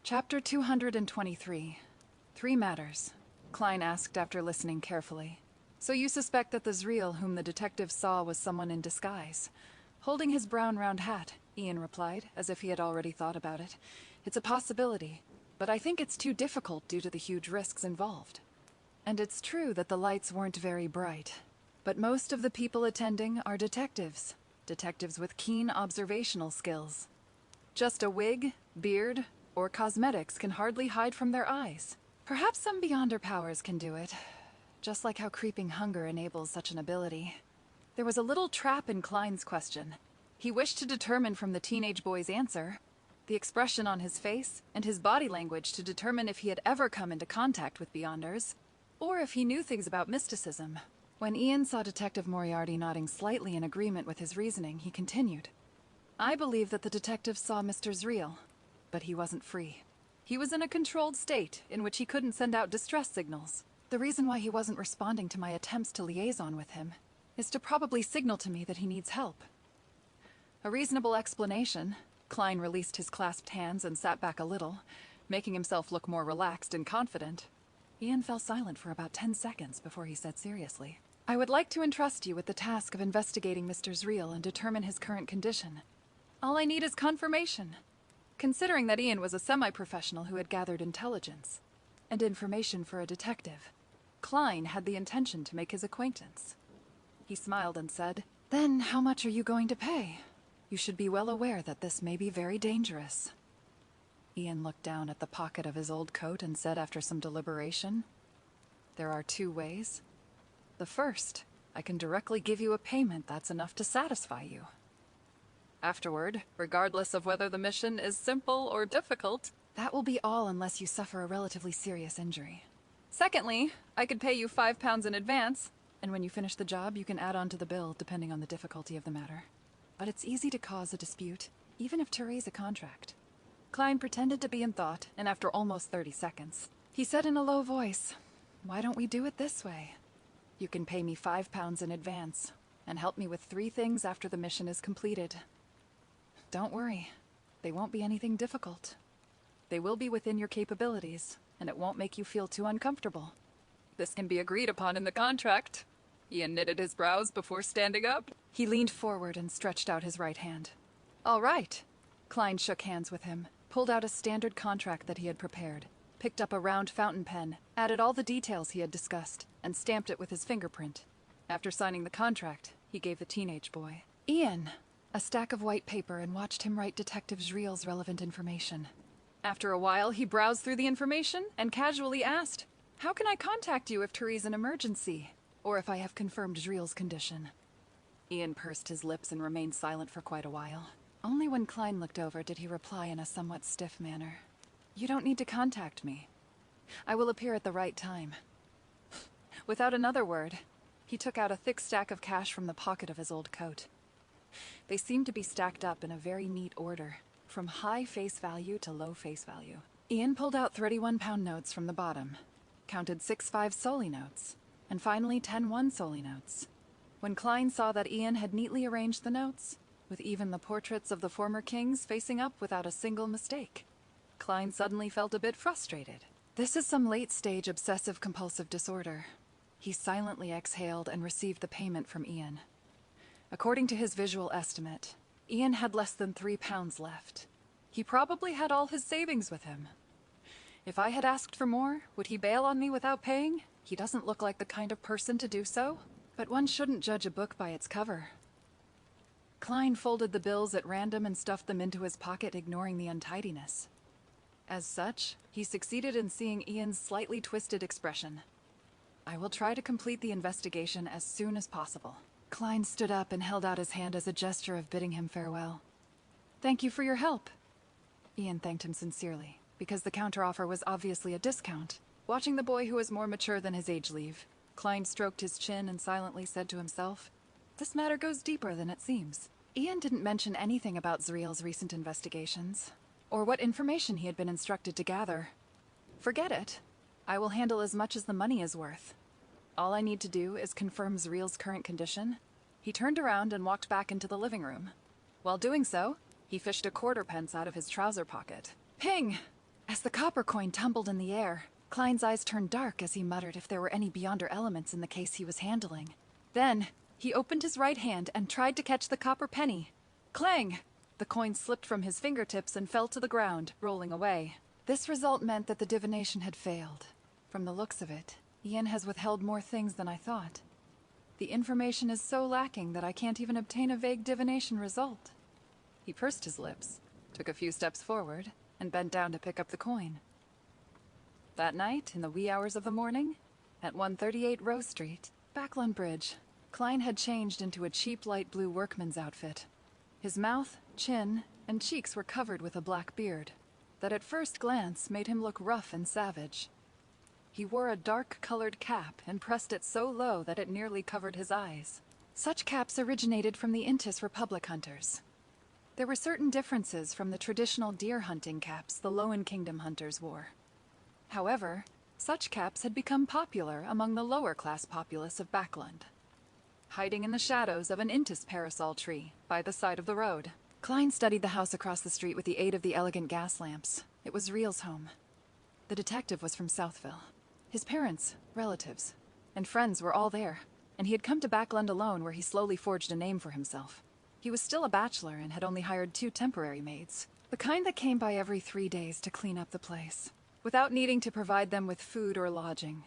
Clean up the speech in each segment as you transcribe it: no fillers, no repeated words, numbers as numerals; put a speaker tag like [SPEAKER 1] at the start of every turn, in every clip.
[SPEAKER 1] Chapter 223. 3 Matters. Klein asked after listening carefully. So you suspect that the Zriel whom the detective saw was someone in disguise? Holding his brown round hat, Ian replied, as if he had already thought about it. It's a possibility, but I think it's too difficult due to the huge risks involved. And it's true that the lights weren't very bright. But most of the people attending are detectives. Detectives with keen observational skills. Just a wig, beard, or cosmetics can hardly hide from their eyes. Perhaps some Beyonder powers can do it, just like how creeping hunger enables such an ability. There was a little trap in Klein's question. He wished to determine from the teenage boy's answer, the expression on his face, and his body language to determine if he had ever come into contact with Beyonders, or if he knew things about mysticism. When Ian saw Detective Moriarty nodding slightly in agreement with his reasoning, he continued. I believe that the detective saw Mr. Zriel, but he wasn't free. He was in a controlled state in which he couldn't send out distress signals. The reason why he wasn't responding to my attempts to liaison with him is to probably signal to me that he needs help. A reasonable explanation. Klein released his clasped hands and sat back a little, making himself look more relaxed and confident. Ian fell silent for about 10 seconds before he said seriously, I would like to entrust you with the task of investigating Mr. Zriel and determine his current condition. All I need is confirmation. Considering that Ian was a semi-professional who had gathered intelligence and information for a detective, Klein had the intention to make his acquaintance. He smiled and said, Then how much are you going to pay? You should be well aware that this may be very dangerous. Ian looked down at the pocket of his old coat and said after some deliberation, There are 2 ways. The first, I can directly give you a payment that's enough to satisfy you. Afterward, regardless of whether the mission is simple or difficult, that will be all unless you suffer a relatively serious injury. Secondly, I could pay you £5 in advance, and when you finish the job, you can add on to the bill depending on the difficulty of the matter. But it's easy to cause a dispute, even if to raise a contract. Klein pretended to be in thought, and after almost 30 seconds, he said in a low voice, Why don't we do it this way? You can pay me £5 in advance, and help me with 3 things after the mission is completed. Don't worry, they won't be anything difficult. They will be within your capabilities, and it won't make you feel too uncomfortable. This can be agreed upon in the contract. Ian knitted his brows before standing up. He leaned forward and stretched out his right hand. All right. Klein shook hands with him, pulled out a standard contract that he had prepared, picked up a round fountain pen, added all the details he had discussed, and stamped it with his fingerprint. After signing the contract, he gave the teenage boy, Ian, a stack of white paper and watched him write Detective Zriel's relevant information. After a while, he browsed through the information and casually asked, How can I contact you if Therese an emergency, or if I have confirmed Zriel's condition? Ian pursed his lips and remained silent for quite a while. Only when Klein looked over did he reply in a somewhat stiff manner. You don't need to contact me. I will appear at the right time. Without another word, he took out a thick stack of cash from the pocket of his old coat. They seemed to be stacked up in a very neat order, from high face value to low face value. Ian pulled out 31-pound notes from the bottom, counted 6 5-soldi notes, and finally 10 1-soldi notes. When Klein saw that Ian had neatly arranged the notes, with even the portraits of the former kings facing up without a single mistake, Klein suddenly felt a bit frustrated. This is some late-stage obsessive-compulsive disorder. He silently exhaled and received the payment from Ian. According to his visual estimate, Ian had less than £3 left. He probably had all his savings with him. If I had asked for more, would he bail on me without paying? He doesn't look like the kind of person to do so. But one shouldn't judge a book by its cover. Klein folded the bills at random and stuffed them into his pocket, ignoring the untidiness. As such, he succeeded in seeing Ian's slightly twisted expression. I will try to complete the investigation as soon as possible. Klein stood up and held out his hand as a gesture of bidding him farewell. Thank you for your help. Ian thanked him sincerely, because the counteroffer was obviously a discount. Watching the boy who was more mature than his age leave, Klein stroked his chin and silently said to himself, This matter goes deeper than it seems. Ian didn't mention anything about Zriel's recent investigations, or what information he had been instructed to gather. Forget it. I will handle as much as the money is worth. All I need to do is confirm Zriel's current condition. He turned around and walked back into the living room. While doing so, he fished a quarter pence out of his trouser pocket. Ping! As the copper coin tumbled in the air, Klein's eyes turned dark as he muttered if there were any beyonder elements in the case he was handling. Then, he opened his right hand and tried to catch the copper penny. Clang! The coin slipped from his fingertips and fell to the ground, rolling away. This result meant that the divination had failed. From the looks of it, Ian has withheld more things than I thought. The information is so lacking that I can't even obtain a vague divination result. He pursed his lips, took a few steps forward, and bent down to pick up the coin. That night, in the wee hours of the morning, at 138 Rose Street, Backlund Bridge, Klein had changed into a cheap light blue workman's outfit. His mouth, chin, and cheeks were covered with a black beard that at first glance made him look rough and savage. He wore a dark-colored cap and pressed it so low that it nearly covered his eyes. Such caps originated from the Intis Republic hunters. There were certain differences from the traditional deer hunting caps the Loen Kingdom hunters wore. However, such caps had become popular among the lower-class populace of Backlund. Hiding in the shadows of an Intis parasol tree by the side of the road, Klein studied the house across the street with the aid of the elegant gas lamps. It was Riel's home. The detective was from Southville. His parents, relatives, and friends were all there, and he had come to Backlund alone where he slowly forged a name for himself. He was still a bachelor and had only hired 2 temporary maids, the kind that came by every 3 days to clean up the place, without needing to provide them with food or lodging.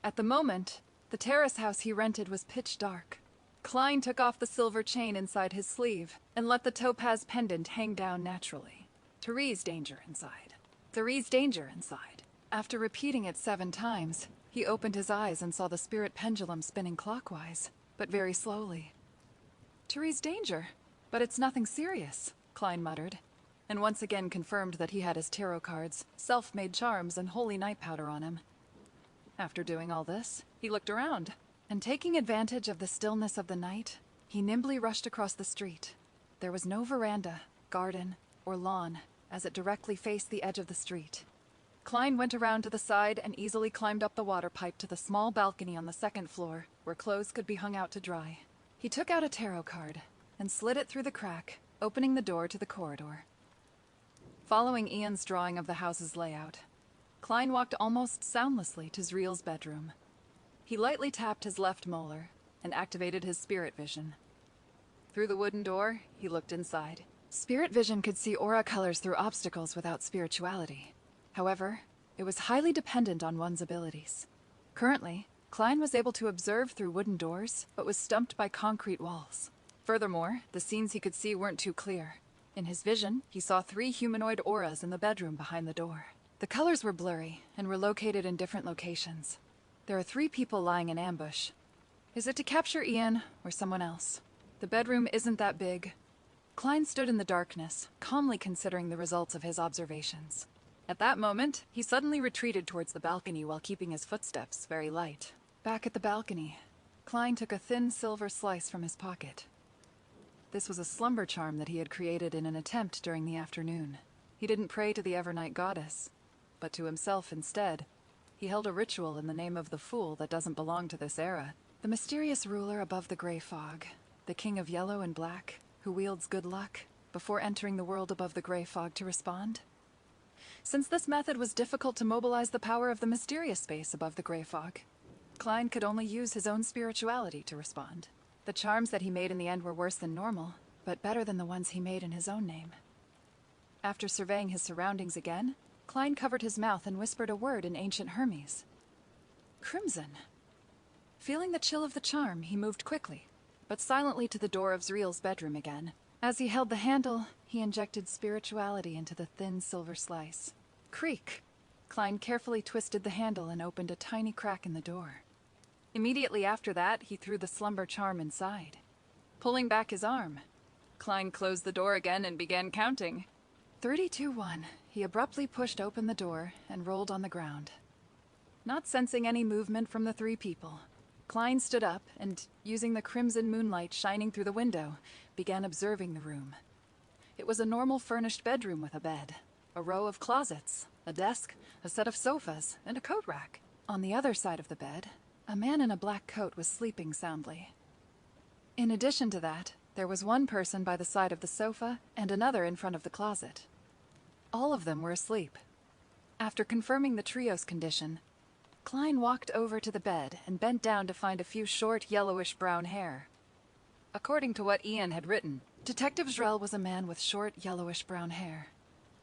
[SPEAKER 1] At the moment, the terrace house he rented was pitch dark. Klein took off the silver chain inside his sleeve and let the topaz pendant hang down naturally. Therese danger inside. Therese danger inside. After repeating it 7 times, he opened his eyes and saw the spirit pendulum spinning clockwise, but very slowly. Therese danger? But it's nothing serious, Klein muttered, and once again confirmed that he had his tarot cards, self-made charms, and holy night powder on him. After doing all this, he looked around, and taking advantage of the stillness of the night, he nimbly rushed across the street. There was no veranda, garden, or lawn, as it directly faced the edge of the street. Klein went around to the side and easily climbed up the water pipe to the small balcony on the 2nd floor, where clothes could be hung out to dry. He took out a tarot card and slid it through the crack, opening the door to the corridor. Following Ian's drawing of the house's layout, Klein walked almost soundlessly to Zriel's bedroom. He lightly tapped his left molar and activated his spirit vision. Through the wooden door, he looked inside. Spirit vision could see aura colors through obstacles without spirituality. However, it was highly dependent on one's abilities. Currently, Klein was able to observe through wooden doors, but was stumped by concrete walls. Furthermore, the scenes he could see weren't too clear. In his vision, he saw 3 humanoid auras in the bedroom behind the door. The colors were blurry and were located in different locations. There are 3 people lying in ambush. Is it to capture Ian or someone else? The bedroom isn't that big. Klein stood in the darkness, calmly considering the results of his observations. At that moment, he suddenly retreated towards the balcony while keeping his footsteps very light. Back at the balcony, Klein took a thin silver slice from his pocket. This was a slumber charm that he had created in an attempt during the afternoon. He didn't pray to the Evernight goddess, but to himself instead. He held a ritual in the name of the Fool that doesn't belong to this era. The mysterious ruler above the gray fog, the king of yellow and black, who wields good luck, before entering the world above the gray fog to respond. Since this method was difficult to mobilize the power of the mysterious space above the gray fog, Klein could only use his own spirituality to respond. The charms that he made in the end were worse than normal, but better than the ones he made in his own name. After surveying his surroundings again, Klein covered his mouth and whispered a word in ancient Hermes. Crimson. Feeling the chill of the charm, he moved quickly, but silently to the door of Zriel's bedroom again. As he held the handle, he injected spirituality into the thin silver slice. Creak! Klein carefully twisted the handle and opened a tiny crack in the door. Immediately after that, he threw the slumber charm inside. Pulling back his arm, Klein closed the door again and began counting. 32-1. He abruptly pushed open the door and rolled on the ground. Not sensing any movement from the 3 people, Klein stood up and, using the crimson moonlight shining through the window, began observing the room. It was a normal furnished bedroom with a bed, a row of closets, a desk, a set of sofas, and a coat rack. On the other side of the bed, a man in a black coat was sleeping soundly. In addition to that, there was one person by the side of the sofa and another in front of the closet. All of them were asleep. After confirming the trio's condition, Klein walked over to the bed and bent down to find a few short, yellowish-brown hair. According to what Ian had written, Detective Zrell was a man with short, yellowish-brown hair.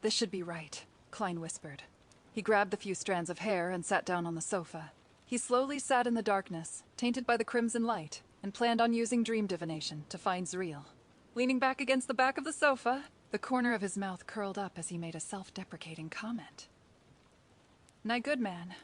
[SPEAKER 1] This should be right, Klein whispered. He grabbed the few strands of hair and sat down on the sofa. He slowly sat in the darkness, tainted by the crimson light, and planned on using dream divination to find Zreel. Leaning back against the back of the sofa, the corner of his mouth curled up as he made a self-deprecating comment. "Na good man,